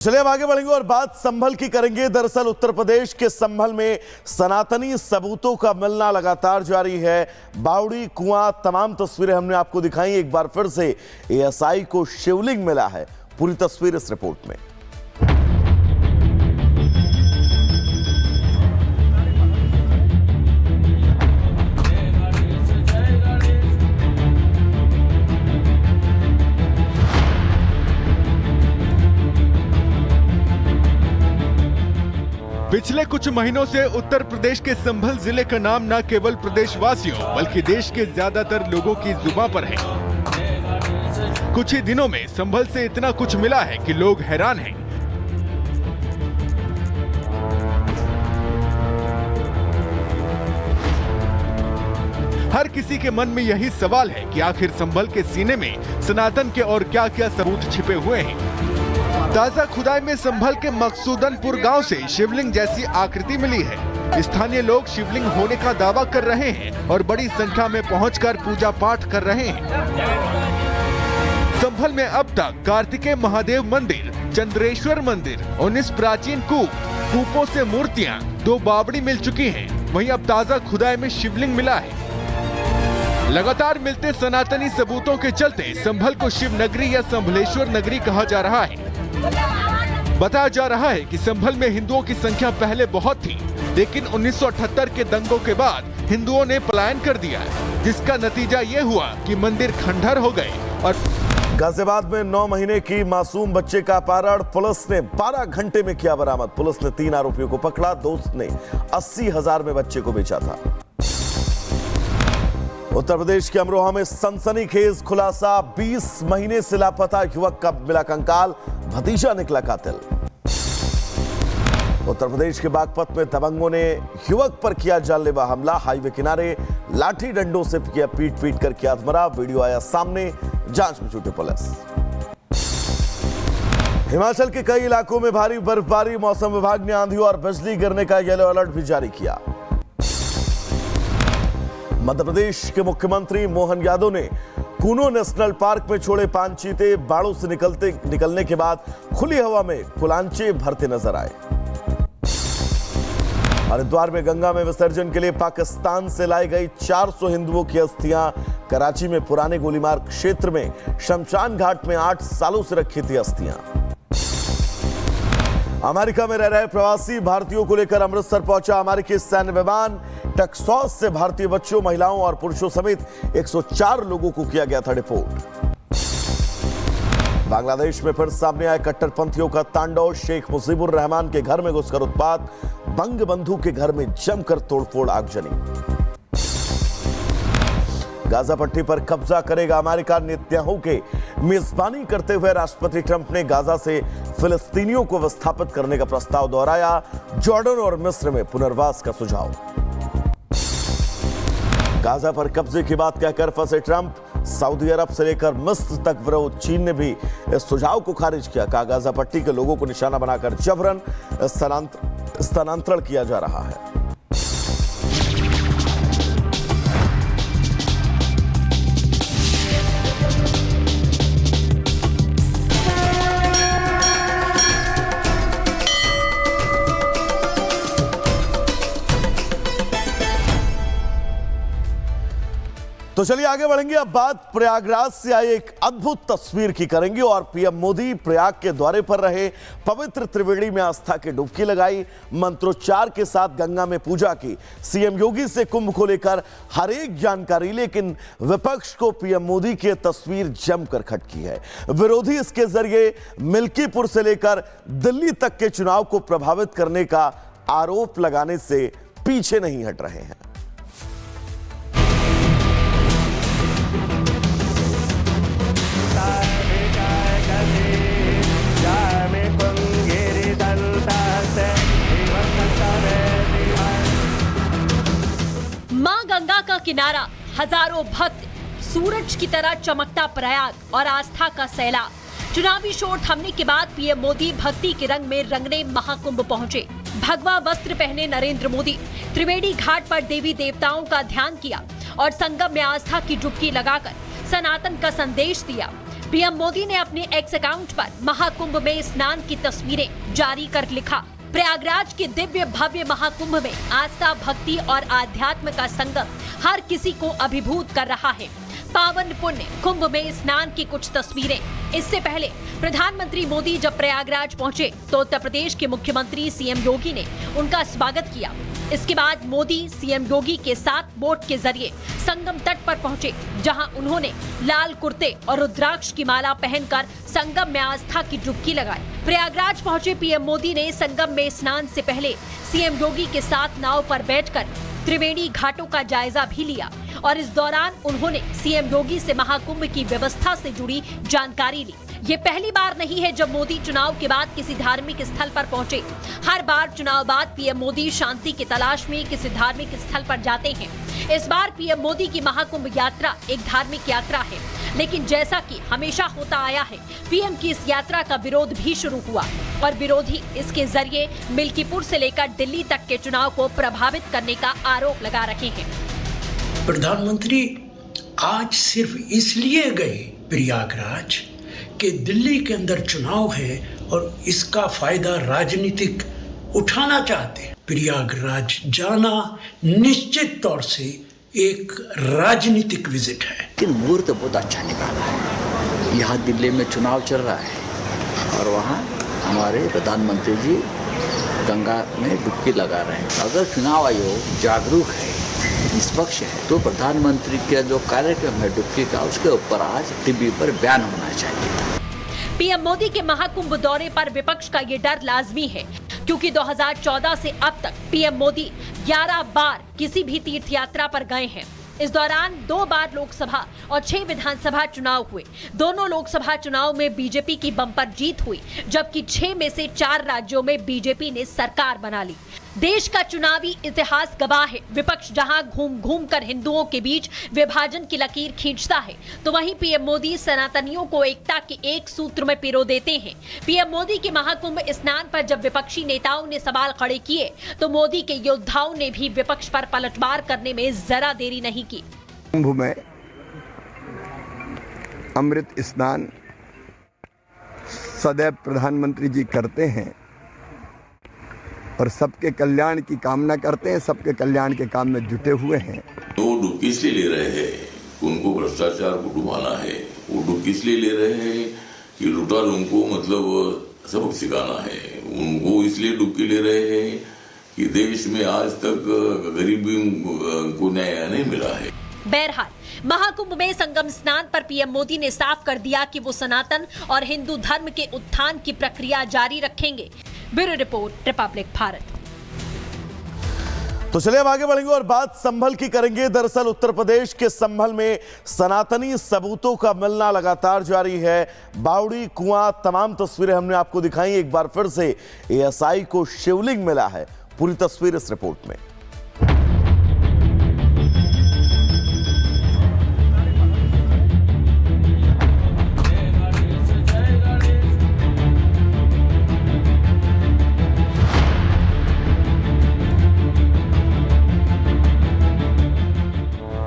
चलिए अब आगे बढ़ेंगे और बात संभल की करेंगे। दरअसल उत्तर प्रदेश के संभल में सनातनी सबूतों का मिलना लगातार जारी है। बावड़ी कुआं तमाम तस्वीरें हमने आपको दिखाई। एक बार फिर से एएसआई को शिवलिंग मिला है। पूरी तस्वीर इस रिपोर्ट में। पिछले कुछ महीनों से उत्तर प्रदेश के संभल जिले का नाम न केवल प्रदेशवासियों बल्कि देश के ज्यादातर लोगों की जुबान पर है। कुछ ही दिनों में संभल से इतना कुछ मिला है कि लोग हैरान हैं। हर किसी के मन में यही सवाल है कि आखिर संभल के सीने में सनातन के और क्या क्या सबूत छिपे हुए हैं। ताजा खुदाई में संभल के मकसूदनपुर गांव से शिवलिंग जैसी आकृति मिली है। स्थानीय लोग शिवलिंग होने का दावा कर रहे हैं और बड़ी संख्या में पहुंचकर पूजा पाठ कर रहे हैं। संभल में अब तक कार्तिकेय महादेव मंदिर, चंद्रेश्वर मंदिर, 19 प्राचीन कूपों से मूर्तियां, 2 बावड़ी मिल चुकी हैं। वहीं अब ताजा खुदाई में शिवलिंग मिला है। लगातार मिलते सनातनी सबूतों के चलते संभल को शिव नगरी या संभलेश्वर नगरी कहा जा रहा है। बताया जा रहा है कि संभल में हिंदुओं की संख्या पहले बहुत थी, लेकिन 1978 के दंगों के बाद हिंदुओं ने पलायन कर दिया, जिसका नतीजा ये हुआ कि मंदिर खंडहर हो गए। और गाजियाबाद में 9 महीने की मासूम बच्चे का अपहरण पुलिस ने 12 घंटे में किया बरामद। पुलिस ने 3 आरोपियों को पकड़ा। दोस्त ने 80,000 में बच्चे को बेचा था। उत्तर प्रदेश के अमरोहा में सनसनीखेज खुलासा। 20 महीने से लापता युवक का मिला कंकाल, भतीजा निकला कातिल। उत्तर प्रदेश के बागपत में दबंगों ने युवक पर किया जानलेवा हमला। हाईवे किनारे लाठी डंडों से किया पीट कर किया आत्मरा। वीडियो आया सामने, जांच में जुटी पुलिस। हिमाचल के कई इलाकों में भारी बर्फबारी। मौसम विभाग ने आंधी और बिजली गिरने का येलो अलर्ट भी जारी किया। मध्य प्रदेश के मुख्यमंत्री मोहन यादव ने कूनो नेशनल पार्क में छोड़े 5 चीते। बाड़ों से निकलने के बाद खुली हवा में कुलांचे भरते नजर आए। हरिद्वार में गंगा में विसर्जन के लिए पाकिस्तान से लाई गई 400 हिंदुओं की अस्थियां। कराची में पुराने गोलीमार क्षेत्र में शमशान घाट में 8 सालों से रखी थी अस्थियां। अमेरिका में रह रहे प्रवासी भारतीयों को लेकर अमृतसर पहुंचा अमेरिकी सैन्य विमान। टेक्सास से भारतीय बच्चों, महिलाओं और पुरुषों समेत 104 लोगों को किया गया था डिपोर्ट। बांग्लादेश में फिर सामने आए कट्टरपंथियों का तांडव। शेख मुजीबुर रहमान के घर में घुसकर उत्पात। बंगबंधु के घर में जमकर तोड़फोड़, आगजनी। गाजा पट्टी पर कब्जा करेगा अमेरिका। नेतन्याहू के मेजबानी करते हुए राष्ट्रपति ट्रंप ने गाजा से फिलिस्तीनियों को विस्थापित करने का प्रस्ताव दोहराया। जॉर्डन और मिस्र में पुनर्वास का सुझाव। गाजा पर कब्जे की बात कहकर फंसे ट्रंप। सऊदी अरब से लेकर मिस्र तक विरोध। चीन ने भी इस सुझाव को खारिज किया। कहा गाजा पट्टी के लोगों को निशाना बनाकर जबरन स्थानांतरण किया जा रहा है। तो चलिए आगे बढ़ेंगे। अब बात प्रयागराज से आई एक अद्भुत तस्वीर की करेंगे और पीएम मोदी प्रयाग के दौरे पर रहे। पवित्र त्रिवेणी में आस्था की डुबकी लगाई। मंत्रोच्चार के साथ गंगा में पूजा की। सीएम योगी से कुंभ को लेकर हर एक जानकारी, लेकिन विपक्ष को पीएम मोदी की तस्वीर जमकर खटकी है। विरोधी इसके जरिए मिल्कीपुर से लेकर दिल्ली तक के चुनाव को प्रभावित करने का आरोप लगाने से पीछे नहीं हट रहे हैं। मां गंगा का किनारा, हजारों भक्त, सूरज की तरह चमकता प्रयाग और आस्था का सैलाब। चुनावी शोर थमने के बाद पीएम मोदी भक्ति के रंग में रंगने महाकुंभ पहुंचे। भगवा वस्त्र पहने नरेंद्र मोदी त्रिवेणी घाट पर देवी देवताओं का ध्यान किया और संगम में आस्था की डुबकी लगाकर सनातन का संदेश दिया। पीएम मोदी ने अपने एक्स अकाउंट पर महाकुंभ में स्नान की तस्वीरें जारी कर लिखा, प्रयागराज के दिव्य भव्य महाकुंभ में आस्था, भक्ति और आध्यात्म का संगम हर किसी को अभिभूत कर रहा है। पावन पुण्य कुंभ में स्नान की कुछ तस्वीरें। इससे पहले प्रधानमंत्री मोदी जब प्रयागराज पहुंचे तो उत्तर प्रदेश के मुख्यमंत्री सीएम योगी ने उनका स्वागत किया। इसके बाद मोदी सीएम योगी के साथ बोट के जरिए संगम तट पर पहुंचे, जहां उन्होंने लाल कुर्ते और रुद्राक्ष की माला पहनकर संगम में आस्था की डुबकी लगाई। प्रयागराज पहुंचे पीएम मोदी ने संगम में स्नान से पहले सीएम योगी के साथ नाव पर बैठकर त्रिवेणी घाटों का जायजा भी लिया और इस दौरान उन्होंने सीएम योगी से महाकुंभ की व्यवस्था से जुड़ी जानकारी ली। ये पहली बार नहीं है जब मोदी चुनाव के बाद किसी धार्मिक स्थल पर पहुंचे। हर बार चुनाव बाद पीएम मोदी शांति की तलाश में किसी धार्मिक स्थल पर जाते हैं। इस बार पीएम मोदी की महाकुंभ यात्रा एक धार्मिक यात्रा है, लेकिन जैसा कि हमेशा होता आया है, पीएम की इस यात्रा का विरोध भी शुरू हुआ और विरोधी इसके जरिए मिल्कीपुर से लेकर दिल्ली तक के चुनाव को प्रभावित करने का आरोप लगा रहे हैं। प्रधानमंत्री आज सिर्फ इसलिए गए प्रयागराज कि दिल्ली के अंदर चुनाव है और इसका फायदा राजनीतिक उठाना चाहते हैं। प्रयागराज जाना निश्चित तौर से एक राजनीतिक विजिट है। लेकिन मुहूर्त बहुत अच्छा निकाला है। यहाँ दिल्ली में चुनाव चल रहा है और वहाँ हमारे प्रधानमंत्री जी गंगा में डुबकी लगा रहे हैं। अगर चुनाव आयोग जागरूक है, निष्पक्ष है, तो प्रधानमंत्री का जो कार्यक्रम है डुबकी का, उसके ऊपर आज टीवी पर बयान होना चाहिए। पीएम मोदी के महाकुंभ दौरे पर विपक्ष का ये डर लाजमी है, क्योंकि 2014 से अब तक पीएम मोदी 11 बार किसी भी तीर्थ यात्रा पर गए हैं। इस दौरान 2 बार लोकसभा और 6 विधानसभा चुनाव हुए। दोनों लोकसभा चुनाव में बीजेपी की बम्पर जीत हुई, जबकि 6 में से 4 राज्यों में बीजेपी ने सरकार बना ली। देश का चुनावी इतिहास गवाह है, विपक्ष जहां घूम घूम कर हिंदुओं के बीच विभाजन की लकीर खींचता है, तो वहीं पीएम मोदी सनातनियों को एकता के एक सूत्र में पिरो देते हैं। पीएम मोदी के महाकुंभ स्नान पर जब विपक्षी नेताओं ने सवाल खड़े किए, तो मोदी के योद्धाओं ने भी विपक्ष पर पलटवार करने में जरा देरी नहीं की। कुंभ में अमृत स्नान सदैव प्रधानमंत्री जी करते हैं और सबके कल्याण की कामना करते हैं, सबके कल्याण के काम में जुटे हुए हैं। वो डुबकी इसलिए ले रहे हैं, उनको भ्रष्टाचार को डुबाना है। वो डुबकी इसलिए ले रहे हैं कि लुटेरों को मतलब सबक सिखाना है। उनको इसलिए डुबकी ले रहे हैं कि देश में आज तक गरीबी को न्याय नहीं मिला है। बहरहाल महाकुंभ में संगम स्नान पर पीएम मोदी ने साफ कर दिया कि वो सनातन और हिंदू धर्म के उत्थान की प्रक्रिया जारी रखेंगे। Bureau report, Republic Bharat. तो चलिए अब आगे बढ़ेंगे और बात संभल की करेंगे। दरअसल उत्तर प्रदेश के संभल में सनातनी सबूतों का मिलना लगातार जारी है। बावड़ी, कुआं, तमाम तस्वीरें हमने आपको दिखाई। एक बार फिर से एएसआई को शिवलिंग मिला है। पूरी तस्वीर इस रिपोर्ट में।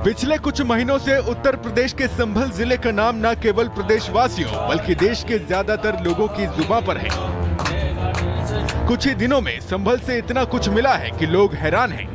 पिछले कुछ महीनों से उत्तर प्रदेश के संभल जिले का नाम न केवल प्रदेशवासियों बल्कि देश के ज्यादातर लोगों की जुबान पर है। कुछ ही दिनों में संभल से इतना कुछ मिला है कि लोग हैरान हैं।